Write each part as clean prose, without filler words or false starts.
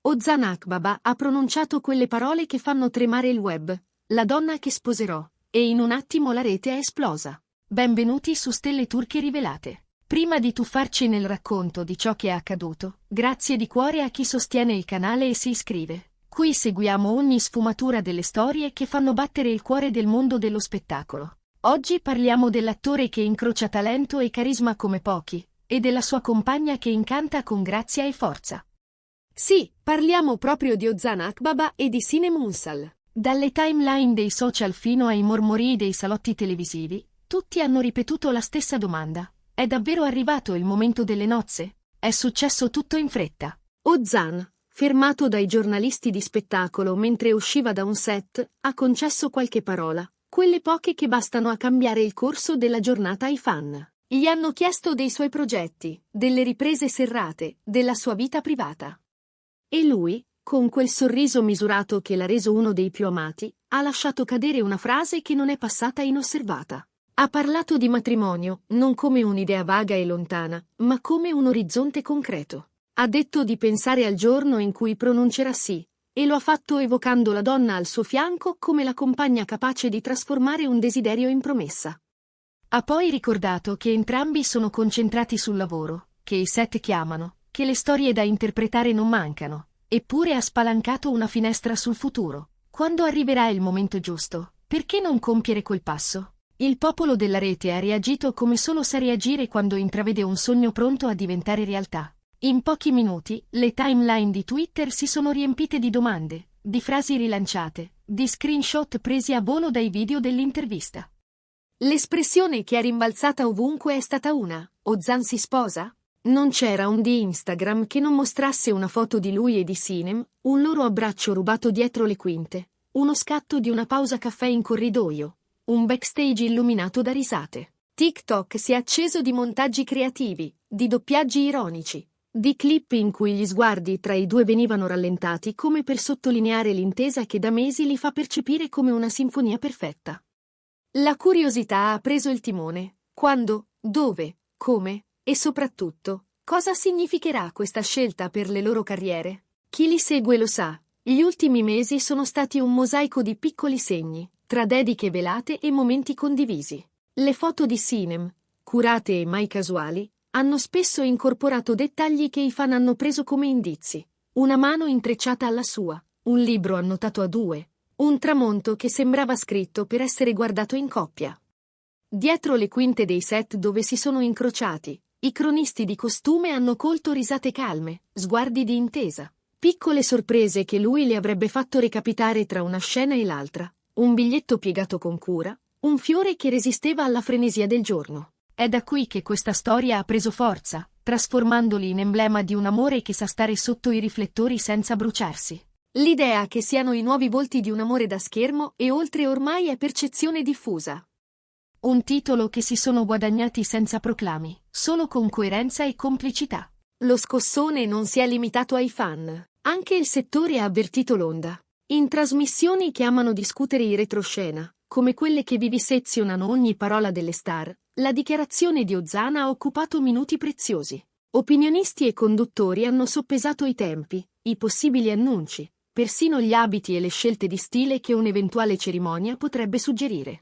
Ozan Akbaba ha pronunciato quelle parole che fanno tremare il web, la donna che sposerò, e in un attimo la rete è esplosa. Benvenuti su Stelle Turche Rivelate. Prima di tuffarci nel racconto di ciò che è accaduto, grazie di cuore a chi sostiene il canale e si iscrive. Qui seguiamo ogni sfumatura delle storie che fanno battere il cuore del mondo dello spettacolo. Oggi parliamo dell'attore che incrocia talento e carisma come pochi, e della sua compagna che incanta con grazia e forza. Sì, parliamo proprio di Ozan Akbaba e di Sinem Unsal. Dalle timeline dei social fino ai mormorii dei salotti televisivi, tutti hanno ripetuto la stessa domanda. È davvero arrivato il momento delle nozze? È successo tutto in fretta. Ozan, fermato dai giornalisti di spettacolo mentre usciva da un set, ha concesso qualche parola, quelle poche che bastano a cambiare il corso della giornata ai fan. Gli hanno chiesto dei suoi progetti, delle riprese serrate, della sua vita privata. E lui, con quel sorriso misurato che l'ha reso uno dei più amati, ha lasciato cadere una frase che non è passata inosservata. Ha parlato di matrimonio, non come un'idea vaga e lontana, ma come un orizzonte concreto. Ha detto di pensare al giorno in cui pronuncerà sì, e lo ha fatto evocando la donna al suo fianco come la compagna capace di trasformare un desiderio in promessa. Ha poi ricordato che entrambi sono concentrati sul lavoro, che i set chiamano, che le storie da interpretare non mancano, eppure ha spalancato una finestra sul futuro. Quando arriverà il momento giusto, perché non compiere quel passo? Il popolo della rete ha reagito come solo sa reagire quando intravede un sogno pronto a diventare realtà. In pochi minuti, le timeline di Twitter si sono riempite di domande, di frasi rilanciate, di screenshot presi a volo dai video dell'intervista. L'espressione che è rimbalzata ovunque è stata una: Ozan si sposa? Non c'era un di Instagram che non mostrasse una foto di lui e di Sinem, un loro abbraccio rubato dietro le quinte, uno scatto di una pausa caffè in corridoio, un backstage illuminato da risate. TikTok si è acceso di montaggi creativi, di doppiaggi ironici, di clip in cui gli sguardi tra i due venivano rallentati come per sottolineare l'intesa che da mesi li fa percepire come una sinfonia perfetta. La curiosità ha preso il timone. Quando, dove, come e soprattutto, cosa significherà questa scelta per le loro carriere? Chi li segue lo sa, gli ultimi mesi sono stati un mosaico di piccoli segni, tra dediche velate e momenti condivisi. Le foto di Sinem, curate e mai casuali, hanno spesso incorporato dettagli che i fan hanno preso come indizi. Una mano intrecciata alla sua, un libro annotato a due, un tramonto che sembrava scritto per essere guardato in coppia. Dietro le quinte dei set dove si sono incrociati, i cronisti di costume hanno colto risate calme, sguardi di intesa, piccole sorprese che lui le avrebbe fatto recapitare tra una scena e l'altra, un biglietto piegato con cura, un fiore che resisteva alla frenesia del giorno. È da qui che questa storia ha preso forza, trasformandoli in emblema di un amore che sa stare sotto i riflettori senza bruciarsi. L'idea che siano i nuovi volti di un amore da schermo e oltre ormai è percezione diffusa. Un titolo che si sono guadagnati senza proclami, solo con coerenza e complicità. Lo scossone non si è limitato ai fan, anche il settore ha avvertito l'onda. In trasmissioni che amano discutere i retroscena, come quelle che vivisezionano ogni parola delle star, la dichiarazione di Ozan ha occupato minuti preziosi. Opinionisti e conduttori hanno soppesato i tempi, i possibili annunci, persino gli abiti e le scelte di stile che un'eventuale cerimonia potrebbe suggerire.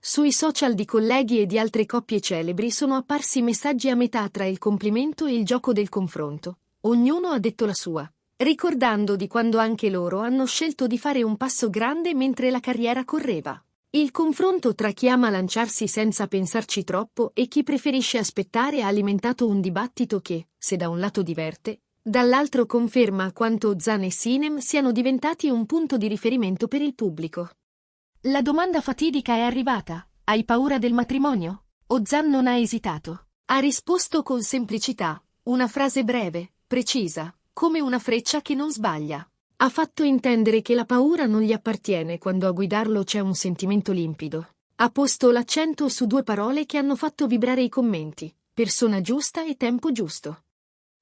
Sui social di colleghi e di altre coppie celebri sono apparsi messaggi a metà tra il complimento e il gioco del confronto. Ognuno ha detto la sua, ricordando di quando anche loro hanno scelto di fare un passo grande mentre la carriera correva. Il confronto tra chi ama lanciarsi senza pensarci troppo e chi preferisce aspettare ha alimentato un dibattito che, se da un lato diverte, dall'altro conferma quanto Ozan e Sinem siano diventati un punto di riferimento per il pubblico. La domanda fatidica è arrivata. Hai paura del matrimonio? Ozan non ha esitato. Ha risposto con semplicità, una frase breve, precisa, come una freccia che non sbaglia. Ha fatto intendere che la paura non gli appartiene quando a guidarlo c'è un sentimento limpido. Ha posto l'accento su due parole che hanno fatto vibrare i commenti: persona giusta e tempo giusto.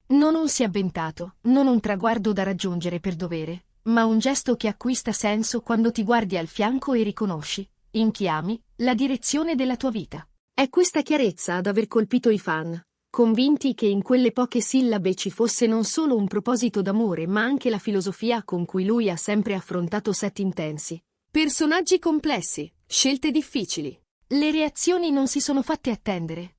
Non un si avventato, non un traguardo da raggiungere per dovere, ma un gesto che acquista senso quando ti guardi al fianco e riconosci, in chi ami, la direzione della tua vita. È questa chiarezza ad aver colpito i fan, convinti che in quelle poche sillabe ci fosse non solo un proposito d'amore ma anche la filosofia con cui lui ha sempre affrontato set intensi. Personaggi complessi, scelte difficili. Le reazioni non si sono fatte attendere.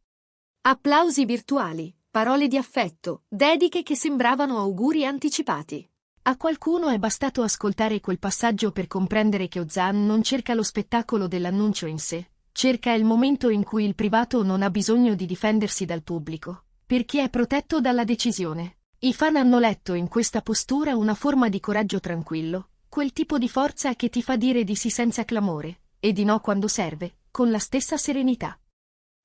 Applausi virtuali, parole di affetto, dediche che sembravano auguri anticipati. A qualcuno è bastato ascoltare quel passaggio per comprendere che Ozan non cerca lo spettacolo dell'annuncio in sé, cerca il momento in cui il privato non ha bisogno di difendersi dal pubblico, perché è protetto dalla decisione. I fan hanno letto in questa postura una forma di coraggio tranquillo, quel tipo di forza che ti fa dire di sì senza clamore, e di no quando serve, con la stessa serenità.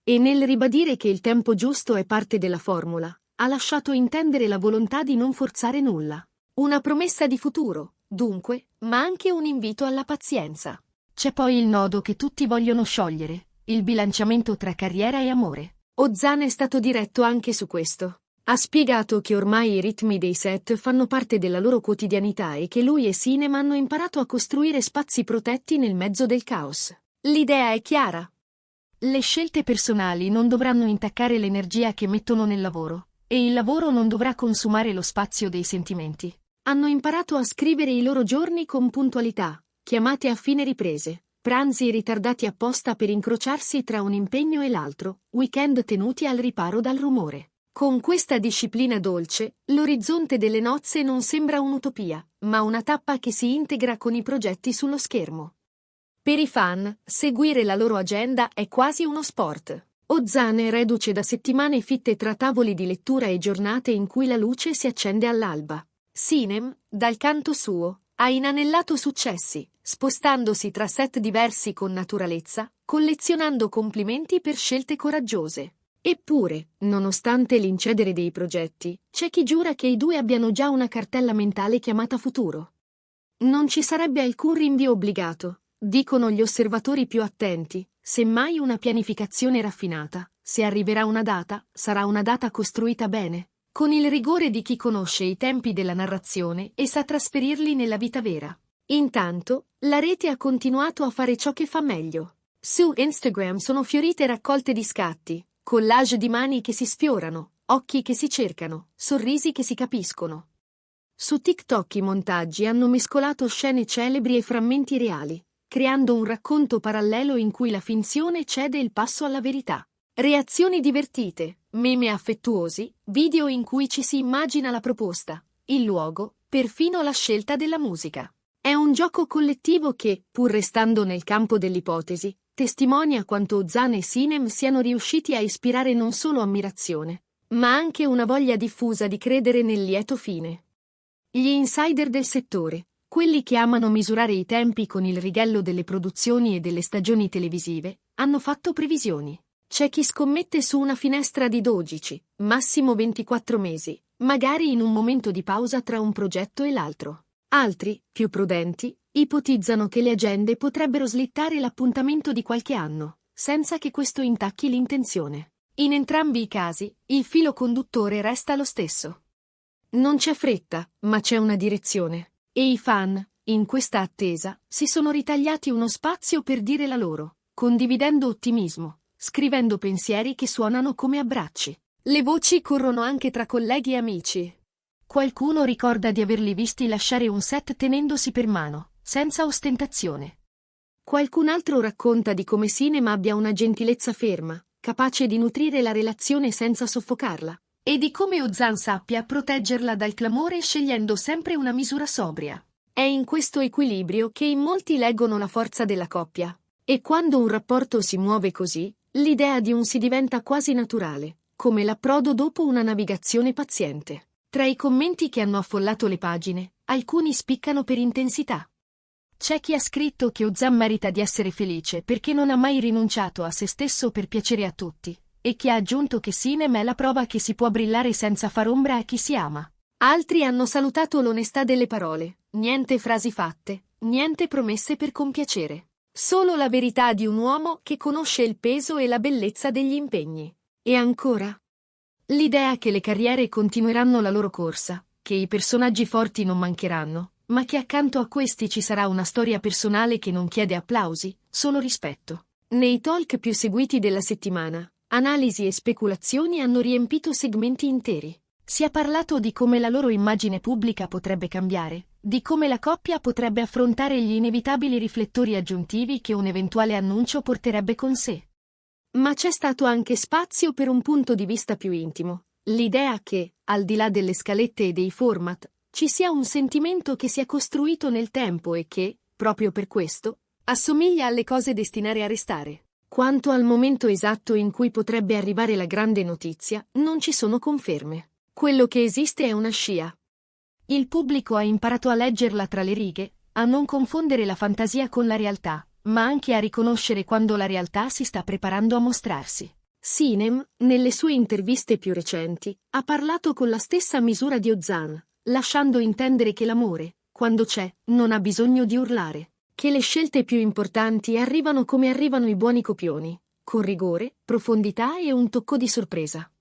E nel ribadire che il tempo giusto è parte della formula, ha lasciato intendere la volontà di non forzare nulla. Una promessa di futuro, dunque, ma anche un invito alla pazienza. C'è poi il nodo che tutti vogliono sciogliere, il bilanciamento tra carriera e amore. Ozan è stato diretto anche su questo. Ha spiegato che ormai i ritmi dei set fanno parte della loro quotidianità e che lui e Sinem hanno imparato a costruire spazi protetti nel mezzo del caos. L'idea è chiara. Le scelte personali non dovranno intaccare l'energia che mettono nel lavoro, e il lavoro non dovrà consumare lo spazio dei sentimenti. Hanno imparato a scrivere i loro giorni con puntualità, chiamate a fine riprese, pranzi ritardati apposta per incrociarsi tra un impegno e l'altro, weekend tenuti al riparo dal rumore. Con questa disciplina dolce, l'orizzonte delle nozze non sembra un'utopia, ma una tappa che si integra con i progetti sullo schermo. Per i fan, seguire la loro agenda è quasi uno sport. Ozan è reduce da settimane fitte tra tavoli di lettura e giornate in cui la luce si accende all'alba. Sinem, dal canto suo, ha inanellato successi, spostandosi tra set diversi con naturalezza, collezionando complimenti per scelte coraggiose. Eppure, nonostante l'incedere dei progetti, c'è chi giura che i due abbiano già una cartella mentale chiamata futuro. Non ci sarebbe alcun rinvio obbligato, dicono gli osservatori più attenti, semmai una pianificazione raffinata. Se arriverà una data, sarà una data costruita bene, con il rigore di chi conosce i tempi della narrazione e sa trasferirli nella vita vera. Intanto, la rete ha continuato a fare ciò che fa meglio. Su Instagram sono fiorite raccolte di scatti, collage di mani che si sfiorano, occhi che si cercano, sorrisi che si capiscono. Su TikTok i montaggi hanno mescolato scene celebri e frammenti reali, creando un racconto parallelo in cui la finzione cede il passo alla verità. Reazioni divertite, meme affettuosi, video in cui ci si immagina la proposta, il luogo, perfino la scelta della musica. È un gioco collettivo che, pur restando nel campo dell'ipotesi, testimonia quanto Ozan e Sinem siano riusciti a ispirare non solo ammirazione, ma anche una voglia diffusa di credere nel lieto fine. Gli insider del settore, quelli che amano misurare i tempi con il righello delle produzioni e delle stagioni televisive, hanno fatto previsioni. C'è chi scommette su una finestra di 12, massimo 24 mesi, magari in un momento di pausa tra un progetto e l'altro. Altri, più prudenti, ipotizzano che le agende potrebbero slittare l'appuntamento di qualche anno, senza che questo intacchi l'intenzione. In entrambi i casi, il filo conduttore resta lo stesso. Non c'è fretta, ma c'è una direzione. E i fan, in questa attesa, si sono ritagliati uno spazio per dire la loro, condividendo ottimismo, scrivendo pensieri che suonano come abbracci. Le voci corrono anche tra colleghi e amici. Qualcuno ricorda di averli visti lasciare un set tenendosi per mano, senza ostentazione. Qualcun altro racconta di come Sinem abbia una gentilezza ferma, capace di nutrire la relazione senza soffocarla, e di come Ozan sappia proteggerla dal clamore scegliendo sempre una misura sobria. È in questo equilibrio che in molti leggono la forza della coppia. E quando un rapporto si muove così, l'idea di un si diventa quasi naturale, come l'approdo dopo una navigazione paziente. Tra i commenti che hanno affollato le pagine, alcuni spiccano per intensità. C'è chi ha scritto che Ozan merita di essere felice perché non ha mai rinunciato a se stesso per piacere a tutti, e chi ha aggiunto che Sinem è la prova che si può brillare senza far ombra a chi si ama. Altri hanno salutato l'onestà delle parole, niente frasi fatte, niente promesse per compiacere. Solo la verità di un uomo che conosce il peso e la bellezza degli impegni. E ancora? L'idea che le carriere continueranno la loro corsa, che i personaggi forti non mancheranno, ma che accanto a questi ci sarà una storia personale che non chiede applausi, solo rispetto. Nei talk più seguiti della settimana, analisi e speculazioni hanno riempito segmenti interi. Si è parlato di come la loro immagine pubblica potrebbe cambiare, di come la coppia potrebbe affrontare gli inevitabili riflettori aggiuntivi che un eventuale annuncio porterebbe con sé. Ma c'è stato anche spazio per un punto di vista più intimo, l'idea che, al di là delle scalette e dei format, ci sia un sentimento che si è costruito nel tempo e che, proprio per questo, assomiglia alle cose destinate a restare. Quanto al momento esatto in cui potrebbe arrivare la grande notizia, non ci sono conferme. Quello che esiste è una scia. Il pubblico ha imparato a leggerla tra le righe, a non confondere la fantasia con la realtà, ma anche a riconoscere quando la realtà si sta preparando a mostrarsi. Sinem, nelle sue interviste più recenti, ha parlato con la stessa misura di Ozan, lasciando intendere che l'amore, quando c'è, non ha bisogno di urlare, che le scelte più importanti arrivano come arrivano i buoni copioni, con rigore, profondità e un tocco di sorpresa.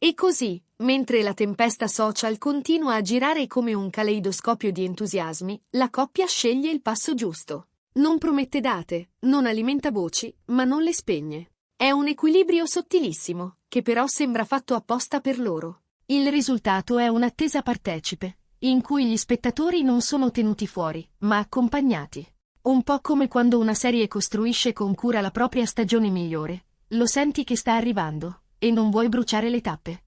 E così, mentre la tempesta social continua a girare come un caleidoscopio di entusiasmi, la coppia sceglie il passo giusto. Non promette date, non alimenta voci, ma non le spegne. È un equilibrio sottilissimo, che però sembra fatto apposta per loro. Il risultato è un'attesa partecipe, in cui gli spettatori non sono tenuti fuori, ma accompagnati. Un po' come quando una serie costruisce con cura la propria stagione migliore. Lo senti che sta arrivando, e non vuoi bruciare le tappe.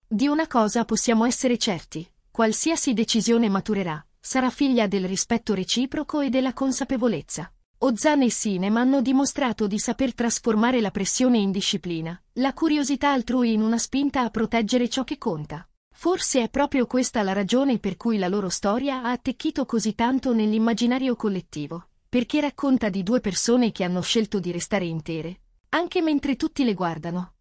Di una cosa possiamo essere certi: qualsiasi decisione maturerà, sarà figlia del rispetto reciproco e della consapevolezza. Ozan e Sinem hanno dimostrato di saper trasformare la pressione in disciplina, la curiosità altrui in una spinta a proteggere ciò che conta. Forse è proprio questa la ragione per cui la loro storia ha attecchito così tanto nell'immaginario collettivo, perché racconta di due persone che hanno scelto di restare intere, anche mentre tutti le guardano.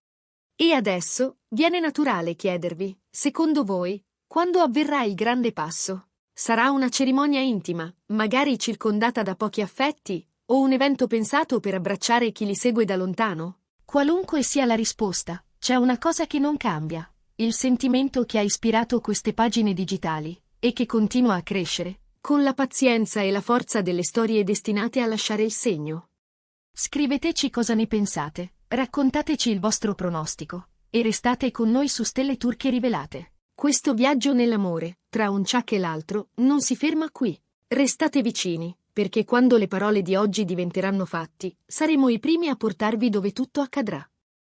E adesso, viene naturale chiedervi, secondo voi, quando avverrà il grande passo? Sarà una cerimonia intima, magari circondata da pochi affetti, o un evento pensato per abbracciare chi li segue da lontano? Qualunque sia la risposta, c'è una cosa che non cambia: il sentimento che ha ispirato queste pagine digitali, e che continua a crescere, con la pazienza e la forza delle storie destinate a lasciare il segno. Scriveteci cosa ne pensate, raccontateci il vostro pronostico, e restate con noi su Stelle Turche Rivelate. Questo viaggio nell'amore, tra un ciak e l'altro, non si ferma qui. Restate vicini, perché quando le parole di oggi diventeranno fatti, saremo i primi a portarvi dove tutto accadrà.